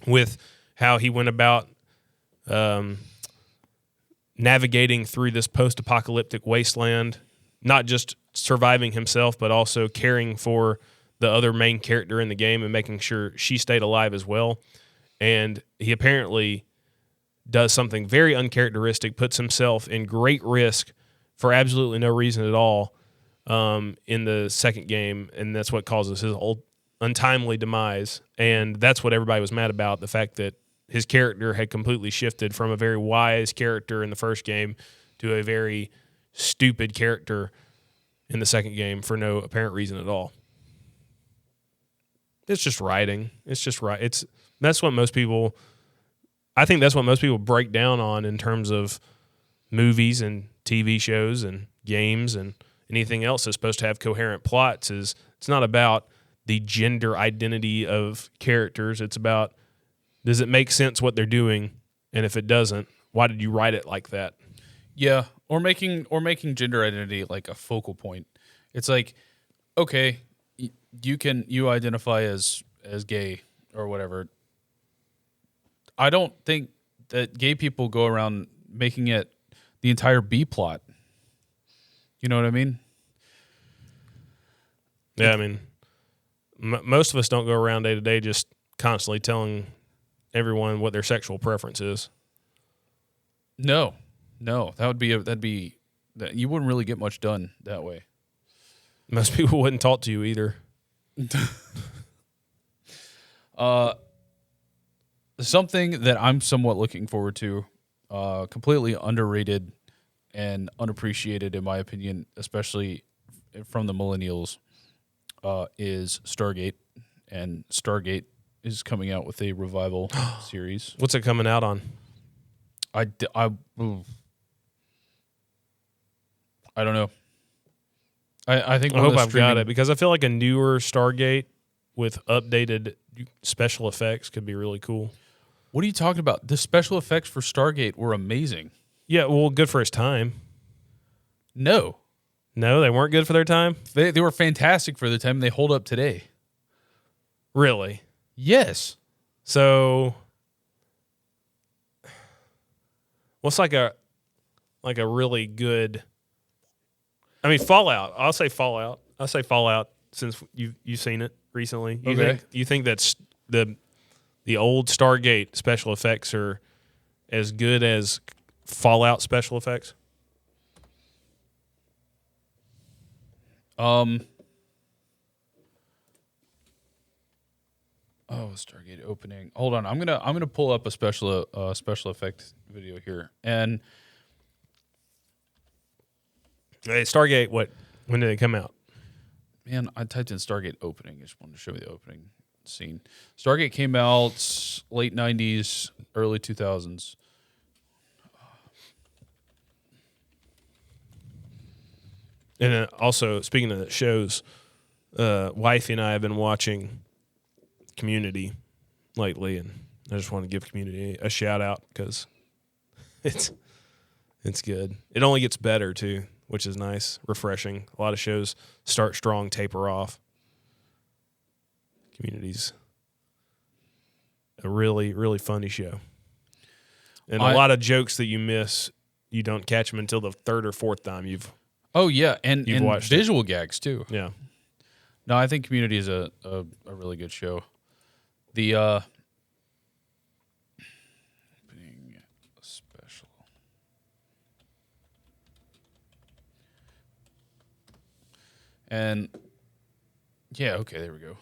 with how he went about navigating through this post-apocalyptic wasteland, not just surviving himself, but also caring for the other main character in the game and making sure she stayed alive as well. And he apparently does something very uncharacteristic, puts himself in great risk for absolutely no reason at all in the second game, and that's what causes his untimely demise. And that's what everybody was mad about, the fact that his character had completely shifted from a very wise character in the first game to a very stupid character in the second game for no apparent reason at all. It's just writing. It's just right. That's what most people I think that's what most people break down on in terms of movies and TV shows and games and anything else that's supposed to have coherent plots. Is it's not about the gender identity of characters. It's about, does it make sense what they're doing? And if it doesn't, why did you write it like that? Yeah, or making gender identity like a focal point. It's like, okay, you identify as gay or whatever. I don't think that gay people go around making it the entire B plot. You know what I mean? Yeah, I mean, most of us don't go around day to day just constantly telling everyone what their sexual preference is. No, that'd be you wouldn't really get much done that way. Most people wouldn't talk to you either. Something that I'm somewhat looking forward to, completely underrated and unappreciated in my opinion, especially from the millennials, is Stargate. And Stargate is coming out with a revival series. What's it coming out on? I don't know. I think I hope I've got it, because I feel like a newer Stargate with updated special effects could be really cool. What are you talking about? The special effects for Stargate were amazing. Yeah, well, good for its time. No, they weren't good for their time? they were fantastic for the time. They hold up today. Really? Yes. So what's like a really good, I mean, Fallout. I'll say Fallout since you've seen it recently. You think that's the old Stargate special effects are as good as Fallout special effects? Stargate opening. Hold on. I'm gonna pull up a special effect video here. And Hey, Stargate, when did it come out? man, I typed in Stargate opening. I just wanted to show you the opening scene. Stargate came out late 90s, early 2000s. And also, speaking of shows, wifey and I have been watching Community lately, and I just want to give Community a shout out because it's good. It only gets better too, which is nice, refreshing. A lot of shows start strong, taper off. Community's a really, really funny show, and a lot of jokes that you miss, you don't catch them until the third or fourth time you've. Oh yeah, and watched visual gags too. Yeah. No, I think Community is a really good show. The opening special. And yeah, okay, there we go.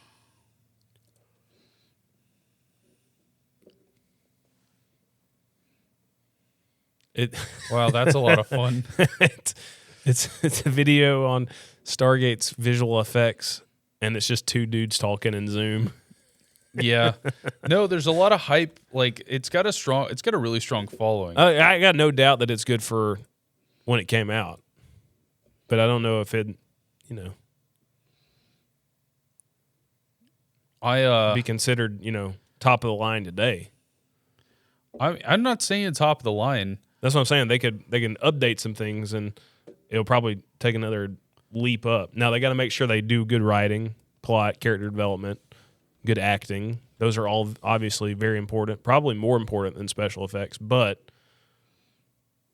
Wow, that's a lot of fun. It's a video on Stargate's visual effects, and it's just two dudes talking in Zoom. Yeah. No, there's a lot of hype. Like it's got a really strong following. I got no doubt that it's good for when it came out, but I don't know if it, be considered, top of the line today. I'm not saying top of the line. That's what I'm saying. They can update some things, and it'll probably take another leap up. Now they got to make sure they do good writing, plot, character development, good acting. Those are all obviously very important, probably more important than special effects. But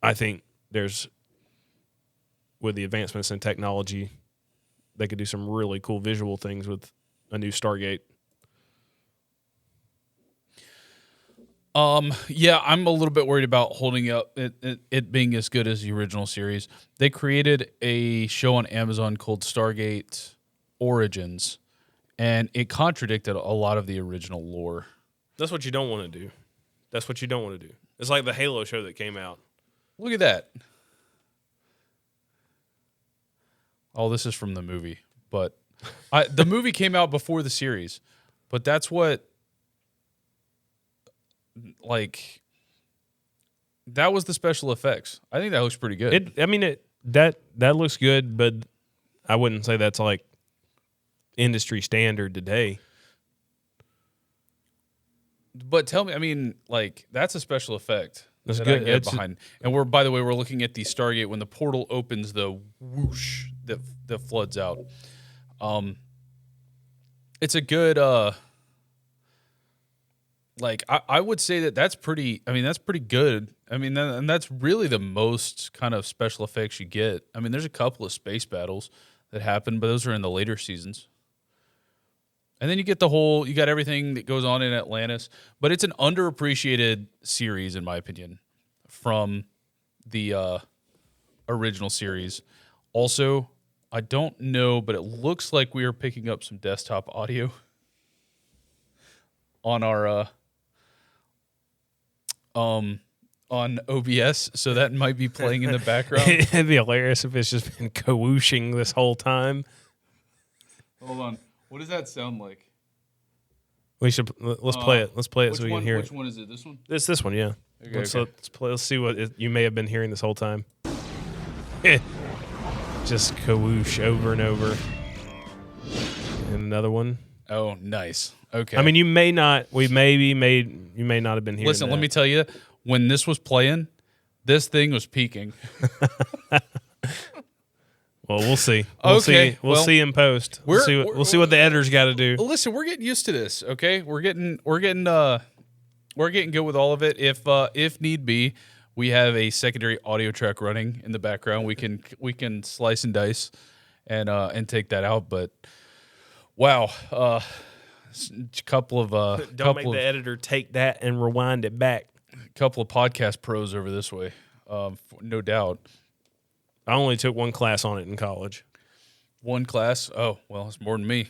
I think with the advancements in technology, they could do some really cool visual things with a new Stargate. Yeah, I'm a little bit worried about holding up it being as good as the original series. They created a show on Amazon called Stargate Origins, and it contradicted a lot of the original lore. That's what you don't want to do. It's like the Halo show that came out. Look at that. Oh, this is from the movie, but the movie came out before the series, but that's what, like, That was the special effects. I think that looks pretty good. That looks good, but I wouldn't say that's like industry standard today. But tell me, I mean, like that's a special effect That's that good. I get behind. And by the way, we're looking at the Stargate when the portal opens, the whoosh that floods out. It's a good. Like I would say that's pretty. I mean, that's pretty good. I mean, and that's really the most kind of special effects you get. I mean, there's a couple of space battles that happen, but those are in the later seasons. And then you got everything that goes on in Atlantis, but it's an underappreciated series, in my opinion, from the original series. Also, I don't know, but it looks like we are picking up some desktop audio on our on OBS, so that might be playing in the background. It'd be hilarious if it's just been whooshing this whole time. Hold on. What does that sound like? Let's play it. Let's play it so we can hear it. Which one is it? This one? It's this one, yeah. Okay, Let's play. Let's see what you may have been hearing this whole time. Just kawoosh over and over. And another one. Oh, nice. Okay. I mean, you may not have been hearing. Listen, that. let me tell you, when this was playing, this thing was peaking. Well, we'll see. We'll see in post. We'll see what the editor's got to do. Listen, we're getting used to this. Okay, we're getting good with all of it. If need be, we have a secondary audio track running in the background. We can slice and dice and take that out. But wow, couple of the editor take that and rewind it back. Couple of podcast pros over this way, no doubt. I only took one class on it in college. One class? Oh, well, it's more than me.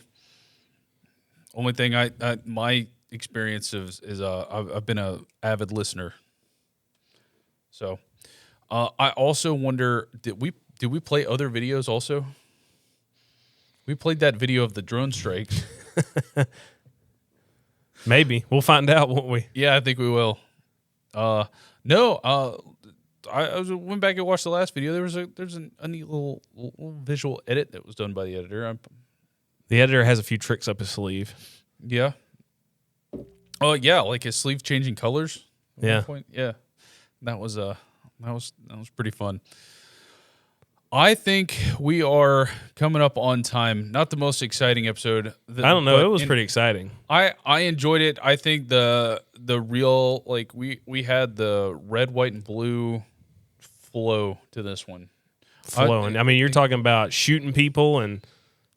Only thing my experience is I've been a avid listener. So, I also wonder, did we play other videos also? We played that video of the drone strikes. Maybe we'll find out, won't we? Yeah, I think we will. No. I went back and watched the last video. There's a neat little visual edit that was done by the editor. The editor has a few tricks up his sleeve. Yeah. Oh yeah, like his sleeve changing colors. At one point. Yeah, that was pretty fun. I think we are coming up on time. Not the most exciting episode. I don't know. It was pretty exciting. I enjoyed it. I think the real, like, we had the red, white, and blue flow to this one. Flowing. I mean, you're talking about shooting people and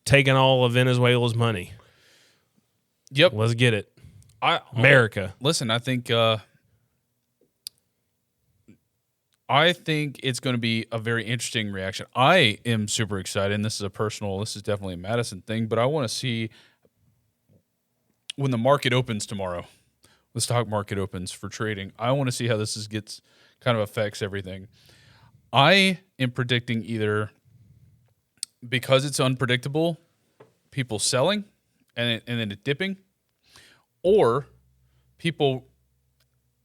taking all of Venezuela's money. Yep. Let's get it. America. Listen, I think it's going to be a very interesting reaction. I am super excited, and this is definitely a Madison thing, but I want to see when the market opens tomorrow, the stock market opens for trading. I want to see how this gets kind of affects everything. I am predicting either, because it's unpredictable, people selling and then it dipping, or people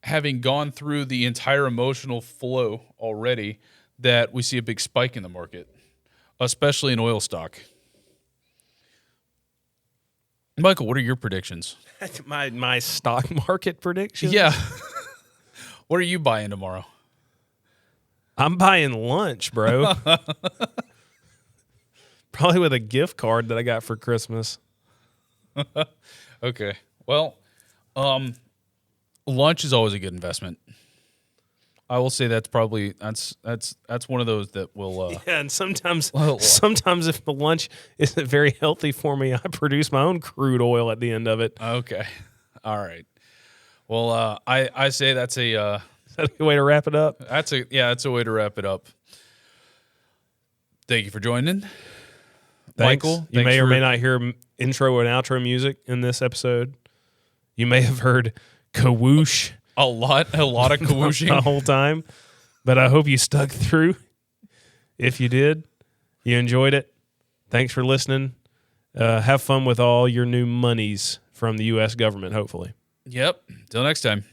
having gone through the entire emotional flow already, that we see a big spike in the market, especially in oil stock. Michael, what are your predictions? My stock market predictions? Yeah. What are you buying tomorrow? I'm buying lunch, bro. Probably with a gift card that I got for Christmas. Okay. Well, lunch is always a good investment. I will say that's one of those that will. Yeah, and sometimes if the lunch isn't very healthy for me, I produce my own crude oil at the end of it. Okay, all right. Well, I say that's a. Is that a way to wrap it up? That's a way to wrap it up. Thank you for joining, Thanks. Michael. You may or may not hear intro and outro music in this episode. You may have heard kawoosh. A lot of kawooshing the whole time, but I hope you stuck through. If you did, you enjoyed it. Thanks for listening. Have fun with all your new monies from the U.S. government, hopefully. Yep. Till next time.